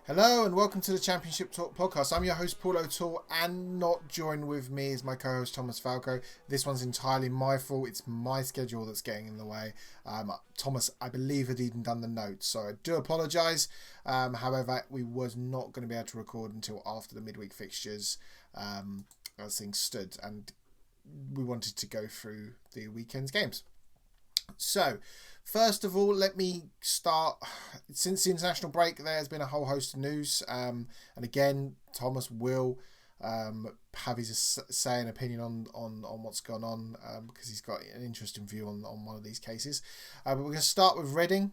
Hello and welcome to the Championship Talk podcast. I'm your host Paul O'Toole, and not joined with me is my co-host Thomas Falco. This one's entirely my fault. It's my schedule that's getting in the way. Thomas, I believe, had even done the notes, so I do apologise. However, we was not going to be able to record until after the midweek fixtures as things stood, and we wanted to go through the weekend's games. So, first of all, let me start. Since the international break, there's been a whole host of news. And again, Thomas will have his say and opinion on what's gone on because he's got an interesting view on one of these cases. But we're going to start with Reading.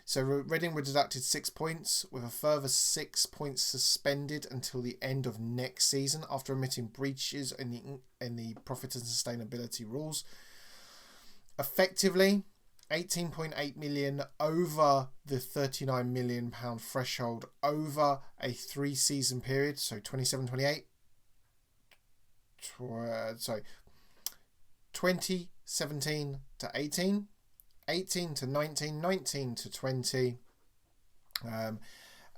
So Reading were deducted 6 points, with a further 6 points suspended until the end of next season after omitting breaches in the profit and sustainability rules. Effectively, 18.8 million over the £39 million threshold over a 3-season period, so 27-28. 2017 to 18, 18 to 19, 19 to 20,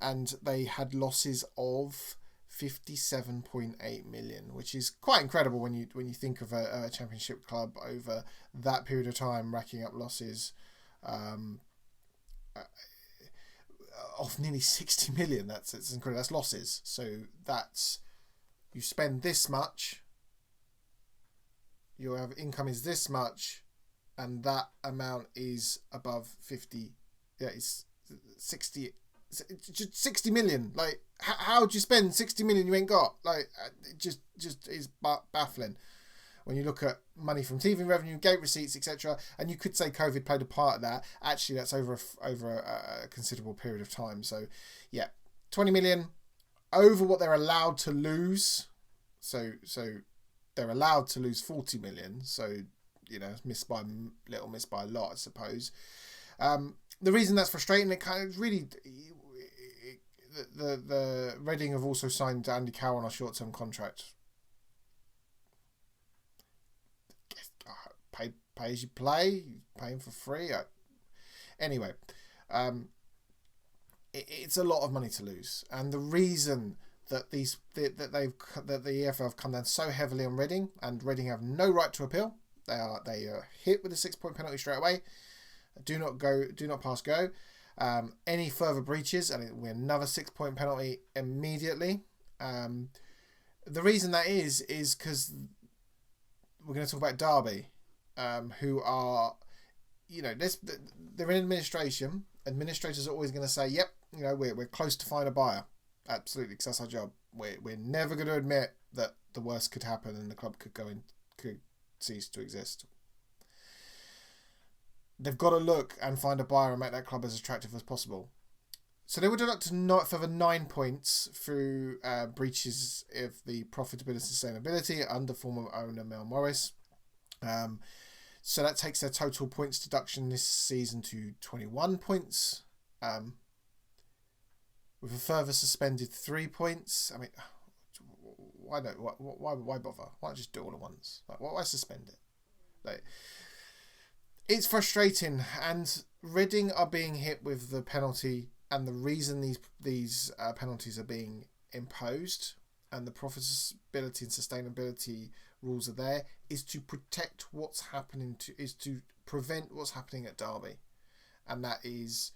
and they had losses of 57.8 million, which is quite incredible when you think of a championship club over that period of time racking up losses of nearly 60 million. It's incredible. That's losses. So that's, you spend this much, your income is this much, and that amount is above 50. Yeah, it's 60. Just 60 million. Like, how do you spend 60 million you ain't got? Like, it just is baffling when you look at money from TV revenue, gate receipts, etc. And you could say COVID played a part of that. Actually, that's over a considerable period of time. So, yeah, 20 million over what they're allowed to lose. So they're allowed to lose 40 million. So, you know, missed by a lot, I suppose. The reason that's frustrating, it kind of really, the Reading have also signed Andy Carroll on a short-term contract. Pay as you play, paying for free. Anyway, it's a lot of money to lose, and the reason that the EFL have come down so heavily on Reading, and Reading have no right to appeal. They are hit with a 6-point penalty straight away. Do not pass go. Any further breaches, and it will be another 6-point penalty immediately. The reason that is because we're going to talk about Derby, who are, you know, they're in administration. Administrators are always going to say, "Yep, you know, we're close to find a buyer." Absolutely, because that's our job. We're never going to admit that the worst could happen and the club could cease to exist. They've got to look and find a buyer and make that club as attractive as possible. So they were deducted further 9 points through breaches of the profitability and sustainability under former owner Mel Morris. So that takes their total points deduction this season to 21 points. With a further suspended 3 points. I mean, why bother? Why not just do it all at once? Like, why suspend it? Like, it's frustrating, and Reading are being hit with the penalty, and the reason these penalties are being imposed and the profitability and sustainability rules are there is to protect is to prevent what's happening at Derby, and that is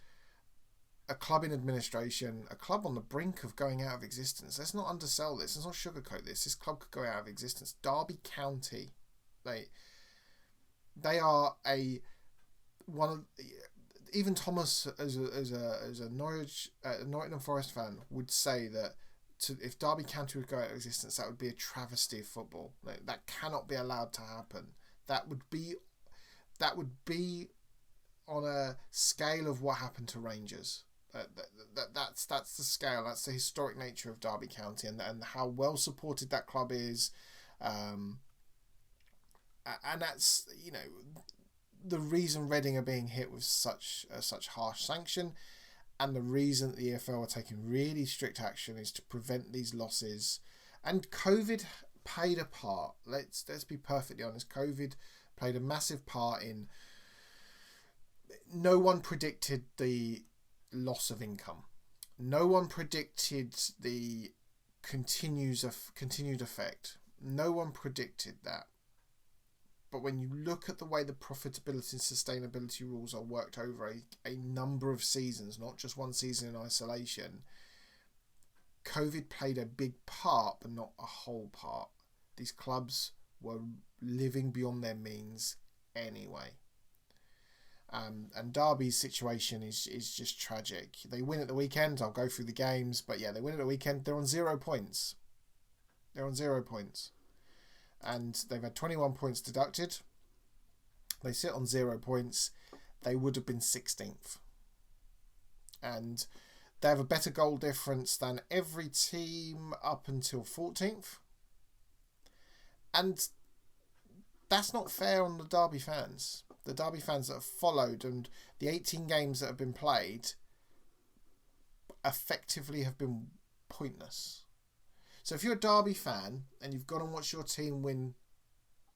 a club in administration, a club on the brink of going out of existence. Let's not undersell this. Let's not sugarcoat this. This club could go out of existence. Derby County, they are even Thomas as a Nottingham Forest fan would say that if Derby County would go out of existence, that would be a travesty of football. That cannot be allowed to happen. That would be on a scale of what happened to Rangers. That's the scale. That's the historic nature of Derby County and how well supported that club is. And that's, you know, the reason Reading are being hit with such harsh sanction, and the reason that the EFL are taking really strict action is to prevent these losses. And COVID played a part. Let's be perfectly honest. COVID played a massive part in. No one predicted the loss of income. No one predicted the continued effect. No one predicted that. But when you look at the way the profitability and sustainability rules are worked over a number of seasons, not just one season in isolation, COVID played a big part, but not a whole part. These clubs were living beyond their means anyway. And Derby's situation is just tragic. They win at the weekend. I'll go through the games, but yeah, they win at the weekend. They're on 0 points. And they've had 21 points deducted. They sit on 0 points. They would have been 16th. And they have a better goal difference than every team up until 14th. And that's not fair on the Derby fans. The Derby fans that have followed, and the 18 games that have been played effectively have been pointless. So if you're a Derby fan and you've gone and watched your team win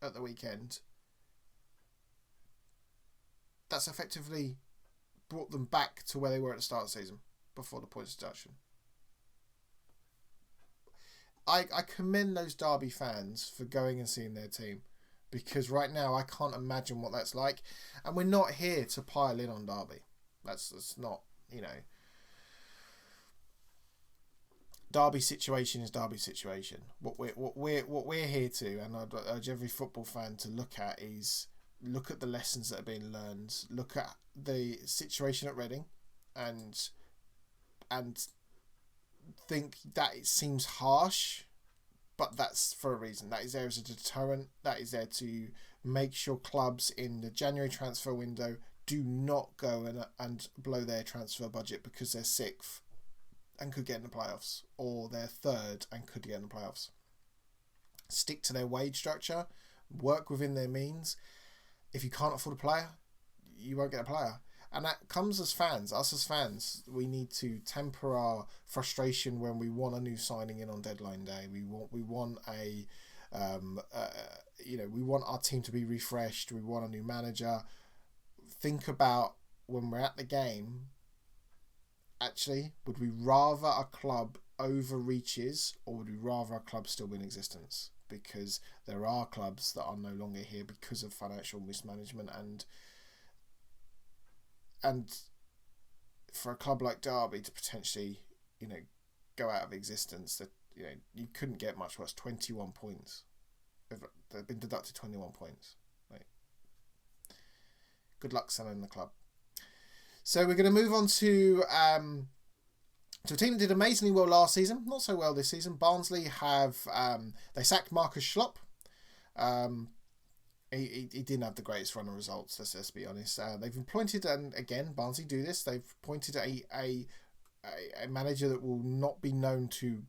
at the weekend, that's effectively brought them back to where they were at the start of the season before the points deduction. I commend those Derby fans for going and seeing their team, because right now I can't imagine what that's like. And we're not here to pile in on Derby. That's not, Derby situation is Derby situation. What we're here to, and I'd urge every football fan to look at the lessons that are being learned. Look at the situation at Reading, and think that it seems harsh, but that's for a reason. That is there as a deterrent. That is there to make sure clubs in the January transfer window do not go and blow their transfer budget because they're 6th and could get in the playoffs, or they're 3rd and could get in the playoffs. Stick to their wage structure, work within their means. If you can't afford a player, you won't get a player. And that comes as fans. Us as fans, we need to temper our frustration when we want a new signing in on deadline day. We want we want our team to be refreshed. We want a new manager. Think about when we're at the game. Actually, would we rather a club overreaches, or would we rather a club still be in existence? Because there are clubs that are no longer here because of financial mismanagement, and for a club like Derby to potentially, go out of existence, that you couldn't get much worse. 21 points. They've been deducted 21 points. Right. Good luck selling the club. So we're going to move on to a team that did amazingly well last season, not so well this season. Barnsley they sacked Marcus Schlopp. He didn't have the greatest run of results, let's be honest. They've appointed, and again, Barnsley do this, they've appointed a manager that will not be known to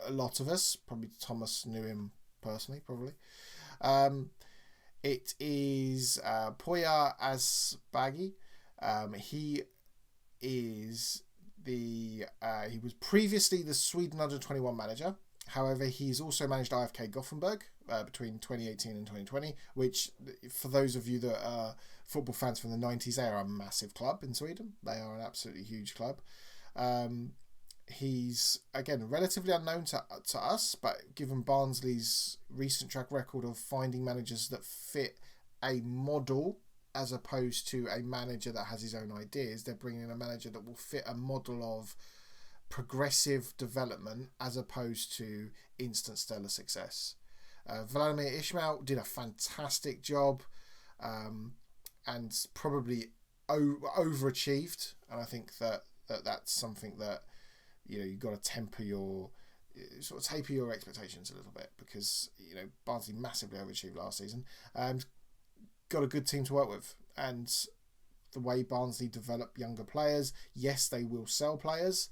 a lot of us. Probably Thomas knew him personally, probably. It is Poya Asbaghi. He was previously the Sweden under-21 manager. However, he's also managed IFK Gothenburg between 2018 and 2020, which, for those of you that are football fans from the 90s, they are a massive club in Sweden. They are an absolutely huge club. He's, again, relatively unknown to us, but given Barnsley's recent track record of finding managers that fit a model as opposed to a manager that has his own ideas, they're bringing in a manager that will fit a model of progressive development as opposed to instant stellar success. Vladimir Ismail did a fantastic job, and probably overachieved. And I think that's something that you've got to taper your expectations a little bit, because Barnsley massively overachieved last season. Got a good team to work with, and the way Barnsley develop younger players, yes, they will sell players,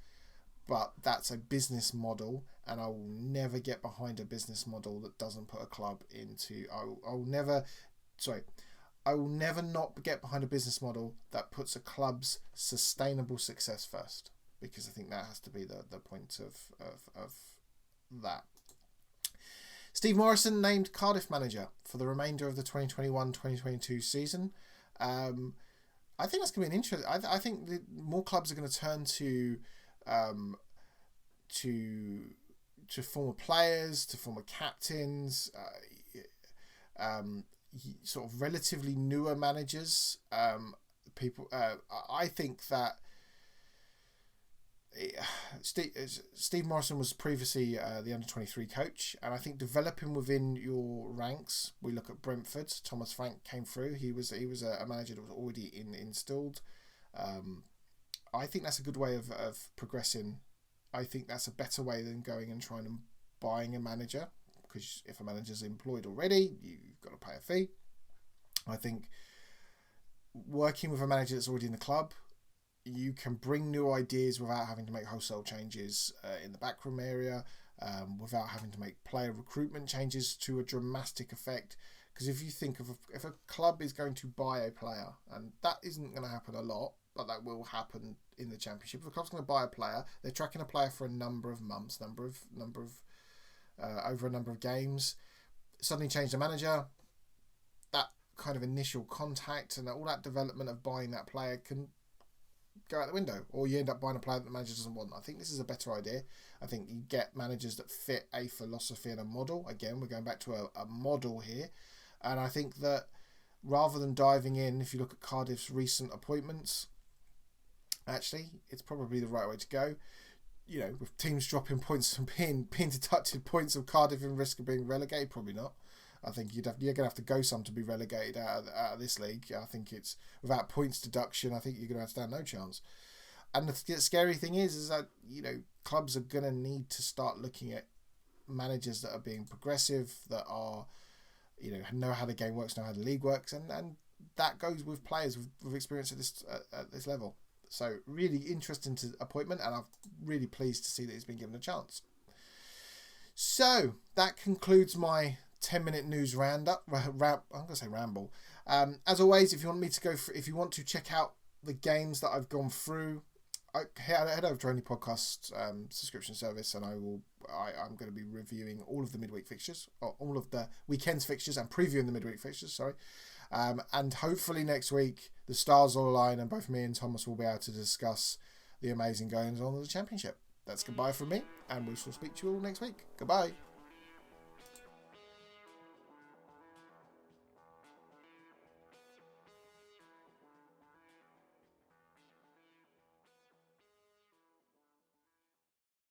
but that's a business model, and I will never get behind a business model that doesn't put a club into. I will never not get behind a business model that puts a club's sustainable success first, because I think that has to be the point of that. Steve Morrison named Cardiff manager for the remainder of the 2021-2022 season. I think that's going to be an interesting. I think more clubs are going to turn to to former players, to former captains, sort of relatively newer managers. People, I think that Steve Morrison was previously the under-23 coach, and I think developing within your ranks. We look at Brentford. Thomas Frank came through. He was a manager that was already installed. I think that's a good way of progressing. I think that's a better way than going and trying and buying a manager, because if a manager's employed already, you've got to pay a fee. I think working with a manager that's already in the club, you can bring new ideas without having to make wholesale changes in the backroom area, without having to make player recruitment changes to a dramatic effect. Because if you think of if a club is going to buy a player, and that isn't going to happen a lot, but that will happen in the Championship. If a club's going to buy a player, they're tracking a player for a number of months, over a number of games. Suddenly change the manager, that kind of initial contact and all that development of buying that player can go out the window, or you end up buying a player that the manager doesn't want. I think this is a better idea. I think you get managers that fit a philosophy and a model. Again, we're going back to a model here, and I think that rather than diving in, if you look at Cardiff's recent appointments, actually it's probably the right way to go. You know, with teams dropping points and being deducted points of Cardiff in risk of being relegated, probably not. I think you're going to have to go some to be relegated out of this league. I think it's without points deduction. I think you're going to have to stand no chance. And the scary thing is that, you know, clubs are going to need to start looking at managers that are being progressive, that are, you know how the game works, know how the league works, and that goes with players with experience at this level. So really interesting appointment, and I'm really pleased to see that he's been given a chance. So that concludes my 10-minute news roundup. I'm going to say ramble. As always, if you want to check out the games that I've gone through, head over to any podcast subscription service, and I'm going to be reviewing all of the midweek fixtures, or all of the weekend's fixtures, and previewing the midweek fixtures. Sorry. And hopefully next week the stars will align and both me and Thomas will be able to discuss the amazing goings on of the Championship. That's goodbye from me, and we shall speak to you all next week. Goodbye.